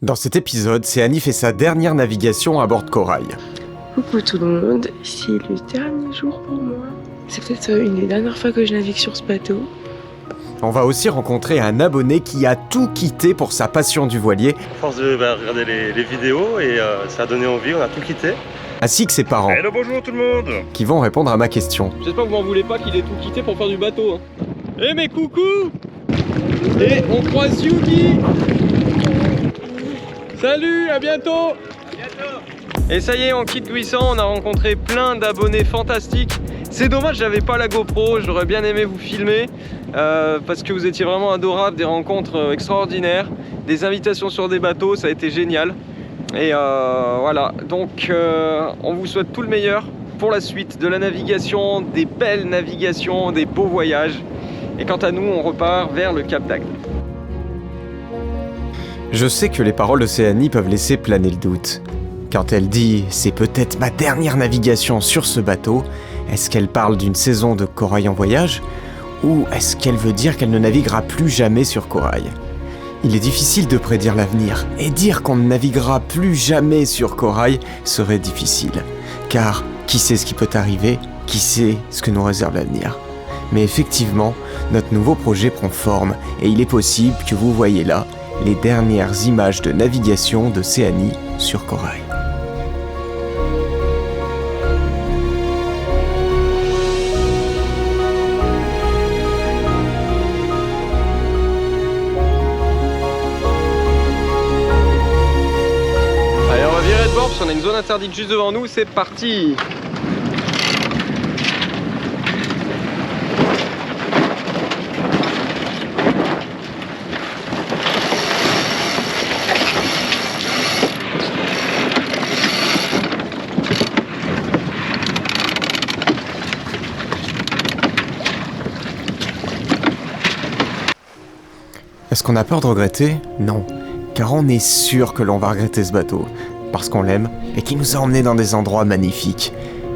Dans cet épisode, Céanie fait sa dernière navigation à bord de Corail. Coucou tout le monde, c'est le dernier jour pour moi. C'est peut-être une des dernières fois que je navigue sur ce bateau. On va aussi rencontrer un abonné qui a tout quitté pour sa passion du voilier. À force de regarder les vidéos et ça a donné envie, on a tout quitté. Ainsi que ses parents. Hello, bonjour tout le monde. Qui vont répondre à ma question. J'espère que vous m'en voulez pas qu'il ait tout quitté pour faire du bateau. Eh mais coucou. Et on croise Yugi. Salut, à bientôt. Et ça y est, on quitte Guisan, on a rencontré plein d'abonnés fantastiques. C'est dommage, j'avais pas la GoPro, j'aurais bien aimé vous filmer parce que vous étiez vraiment adorables, des rencontres extraordinaires, des invitations sur des bateaux, ça a été génial. Et voilà, donc on vous souhaite tout le meilleur pour la suite de la navigation, des belles navigations, des beaux voyages. Et quant à nous, on repart vers le Cap d'Agde. Je sais que les paroles de Céanie peuvent laisser planer le doute. Quand elle dit « c'est peut-être ma dernière navigation sur ce bateau », est-ce qu'elle parle d'une saison de Corail en voyage? Ou est-ce qu'elle veut dire qu'elle ne naviguera plus jamais sur Corail? Il est difficile de prédire l'avenir, et dire qu'on ne naviguera plus jamais sur Corail serait difficile. Car qui sait ce qui peut arriver, qui sait ce que nous réserve l'avenir. Mais effectivement, notre nouveau projet prend forme, et il est possible que vous voyez là les dernières images de navigation de Céanie sur Corail. Allez, on va virer de bord parce qu'on a une zone interdite juste devant nous, c'est parti. Est-ce qu'on a peur de regretter? Non, car on est sûr que l'on va regretter ce bateau, parce qu'on l'aime et qu'il nous a emmenés dans des endroits magnifiques.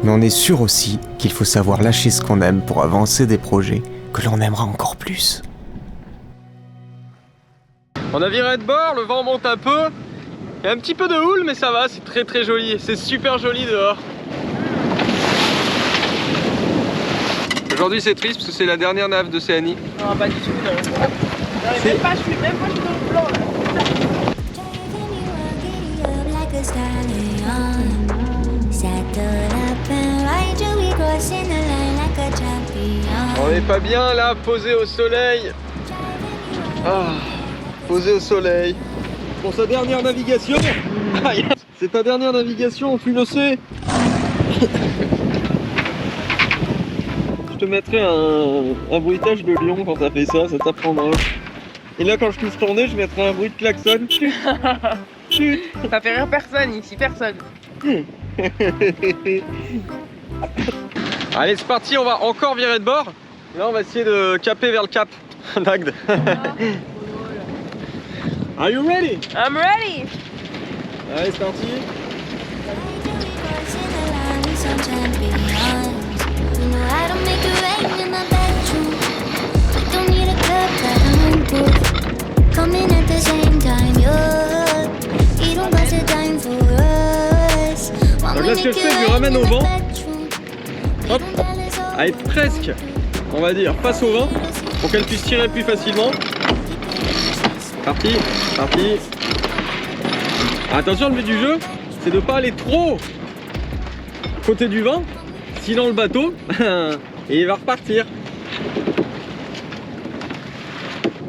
Mais on est sûr aussi qu'il faut savoir lâcher ce qu'on aime pour avancer des projets que l'on aimera encore plus. On a viré de bord, le vent monte un peu. Il y a un petit peu de houle, mais ça va, c'est très très joli. C'est super joli dehors. Aujourd'hui c'est triste parce que c'est la dernière nave de Céanie. Non, pas du tout, non. Même pas, je suis dans le blanc là. On est pas bien là, posé au soleil. Posé au soleil. Pour sa dernière navigation. C'est ta dernière navigation, tu le sais. Je te mettrai un bruitage de lion quand t'as fait ça t'apprendra. Et là quand je touche ton nez, je mettrai un bruit de klaxon. Chut. Ça fait rire personne ici, personne. Allez, c'est parti, on va encore virer de bord. Et là, on va essayer de caper vers le cap d'Agde. Are you ready? I'm ready. Allez, c'est parti. Donc là, ce que je fais, je le ramène au vent. Hop, à être presque, on va dire, face au vent, pour qu'elle puisse tirer plus facilement. Parti, parti. Attention, le but du jeu, c'est de pas aller trop côté du vent, sinon le bateau, et il va repartir.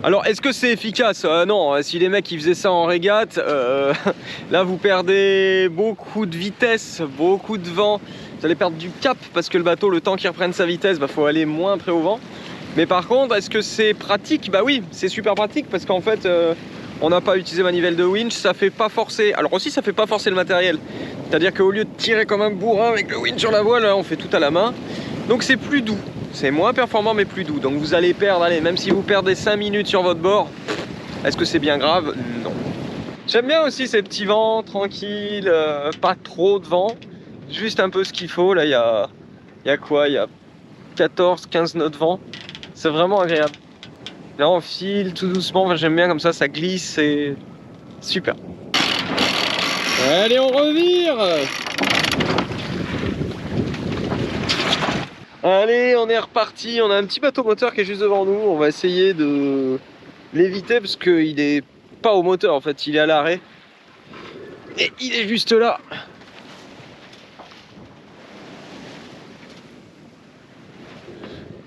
Alors, est-ce que c'est efficace? Non, si les mecs ils faisaient ça en régate, là vous perdez beaucoup de vitesse, beaucoup de vent. Vous allez perdre du cap parce que le bateau, le temps qu'il reprenne sa vitesse, faut aller moins près au vent. Mais par contre, est-ce que c'est pratique? Bah oui, c'est super pratique parce qu'en fait, on n'a pas utilisé manivelle de winch, ça fait pas forcer. Alors aussi, ça fait pas forcer le matériel. C'est-à-dire qu'au lieu de tirer comme un bourrin avec le winch sur la voile, là, on fait tout à la main. Donc c'est plus doux. C'est moins performant mais plus doux. Donc vous allez perdre, allez, même si vous perdez 5 minutes sur votre bord, est-ce que c'est bien grave? Non. J'aime bien aussi ces petits vents tranquilles, pas trop de vent, juste un peu ce qu'il faut. Là, il y a quoi? Il y a 14-15 nœuds de vent. C'est vraiment agréable. Là, on file tout doucement. Enfin, j'aime bien comme ça glisse et Super. Allez, on revire. Allez, on est reparti. On a un petit bateau moteur qui est juste devant nous. On va essayer de l'éviter parce qu'il est pas au moteur en fait, il est à l'arrêt. Et il est juste là.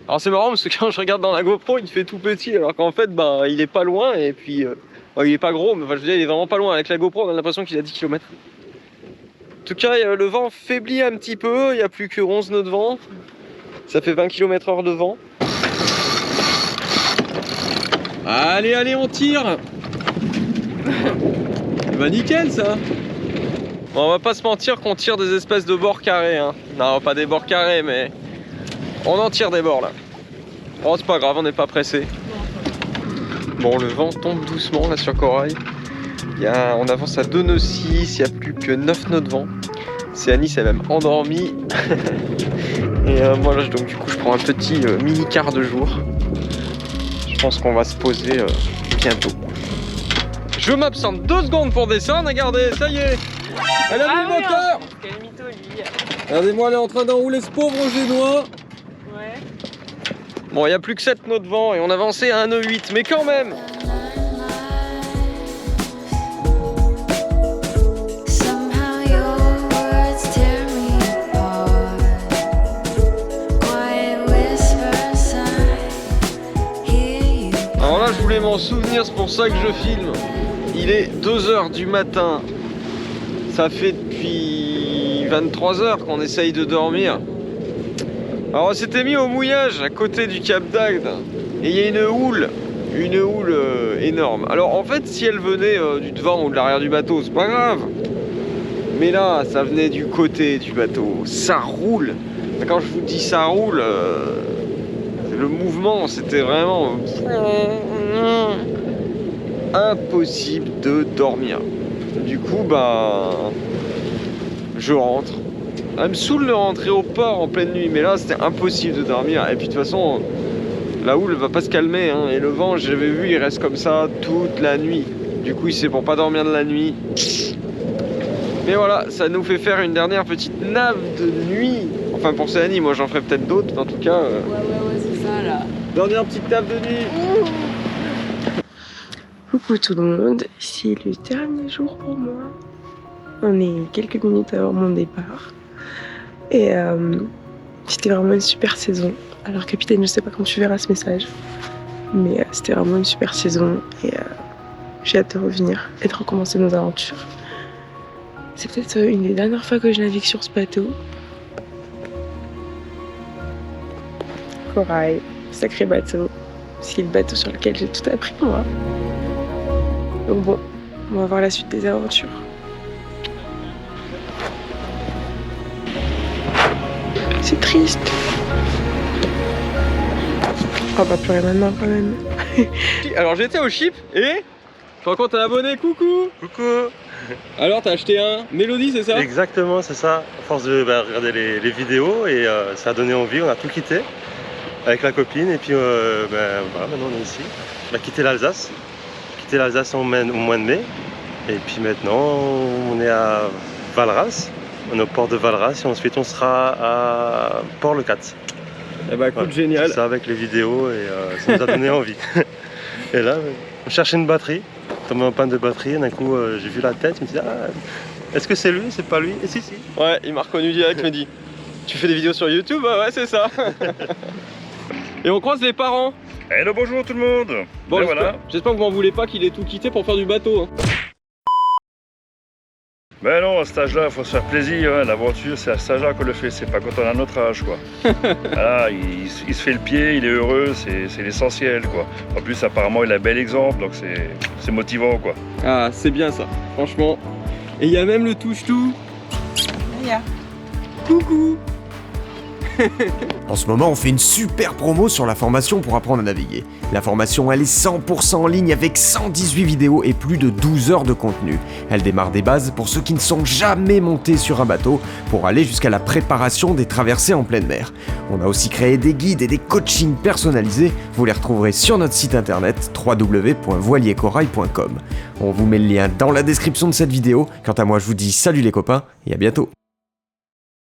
Alors c'est marrant parce que quand je regarde dans la GoPro, il fait tout petit alors qu'en fait bah, il est pas loin et puis il est pas gros, mais enfin, je veux dire il est vraiment pas loin. Avec la GoPro on a l'impression qu'il a 10 km. En tout cas le vent faiblit un petit peu, il n'y a plus que 11 nœuds de vent. Ça fait 20 km/h de vent. Allez, allez, on tire. Bah nickel ça. Bon, on va pas se mentir qu'on tire des espèces de bords carrés hein. Non, pas des bords carrés mais on en tire des bords là. Oh c'est pas grave, on n'est pas pressé. Bon, le vent tombe doucement là sur Corail. On avance à 2 nœuds 6, il n'y a plus que 9 nœuds de vent. Céanie s'est même endormie. Et moi là donc du coup je prends un petit mini quart de jour. Je pense qu'on va se poser bientôt. Je m'absente 2 secondes pour descendre, regardez, ça y est. Elle a mis le moteur. Regardez-moi, elle est en train d'enrouler ce pauvre génois. Ouais. Bon, il n'y a plus que 7 nœuds de vent et on avançait à 1 nœud 8, mais quand même. Alors là, je voulais m'en souvenir, c'est pour ça que je filme. Il est 2 h du matin. Ça fait depuis 23 h qu'on essaye de dormir. Alors on s'était mis au mouillage à côté du Cap d'Agde. Et il y a une houle énorme. Alors en fait, si elle venait du devant ou de l'arrière du bateau, c'est pas grave. Mais là, ça venait du côté du bateau. Ça roule. Quand je vous dis ça roule, le mouvement, c'était vraiment impossible de dormir. Du coup, bah, je rentre. Elle me saoule de rentrer au port en pleine nuit, mais là, c'était impossible de dormir. Et puis de toute façon, la houle va pas se calmer, hein. Et le vent, j'avais vu, il reste comme ça toute la nuit. Du coup, c'est pour pas dormir de la nuit. Mais voilà, ça nous fait faire une dernière petite nave de nuit. Enfin, pour Céanie, moi j'en ferai peut-être d'autres, mais en tout cas. Ouais, c'est ça là. Dernière petite nave de nuit. Coucou tout le monde, c'est le dernier jour pour moi. On est quelques minutes avant mon départ. Et c'était vraiment une super saison. Alors capitaine, je sais pas quand tu verras ce message. Mais c'était vraiment une super saison. Et j'ai hâte de revenir et de recommencer nos aventures. C'est peut-être une des dernières fois que je navigue sur ce bateau. Corail, sacré bateau. C'est le bateau sur lequel j'ai tout appris moi. Donc bon, on va voir la suite des aventures. C'est triste. On va pleurer maintenant quand même. Alors j'étais au ship et je rencontre un abonné, coucou. Coucou. Alors t'as acheté un Mélodie, c'est ça? Exactement, c'est ça. À force de regarder les vidéos et ça a donné envie, on a tout quitté avec la copine et puis voilà, maintenant on est ici. On a quitté l'Alsace. Quitté l'Alsace au mois de mai et puis maintenant on est à Valras. On est au port de Valras et ensuite on sera à Port-le-Cat. Eh bah écoute, génial. C'est ça avec les vidéos et ça nous a donné envie. Et là, on cherchait une batterie, tombé en panne de batterie, et d'un coup j'ai vu la tête, je me suis dit est-ce que c'est lui, c'est pas lui? Et si. Ouais, il m'a reconnu direct, il m'a dit tu fais des vidéos sur YouTube? Ah ouais, c'est ça. Et on croise les parents. Hello, bonjour tout le monde. Bon, Et voilà. J'espère que vous m'en voulez pas qu'il ait tout quitté pour faire du bateau. Hein. Ben non, à cet âge-là, il faut se faire plaisir. Hein. L'aventure, c'est à cet âge-là qu'on le fait. C'est pas quand on a notre âge, quoi. Voilà, il se fait le pied, il est heureux, c'est l'essentiel, quoi. En plus, apparemment, il a un bel exemple, donc c'est motivant, quoi. Ah, c'est bien ça, franchement. Et il y a même le touche-tout. Yeah. Coucou. En ce moment, on fait une super promo sur la formation pour apprendre à naviguer. La formation, elle est 100% en ligne avec 118 vidéos et plus de 12 heures de contenu. Elle démarre des bases pour ceux qui ne sont jamais montés sur un bateau pour aller jusqu'à la préparation des traversées en pleine mer. On a aussi créé des guides et des coachings personnalisés. Vous les retrouverez sur notre site internet www.voiliercorail.com. On vous met le lien dans la description de cette vidéo. Quant à moi, je vous dis salut les copains et à bientôt.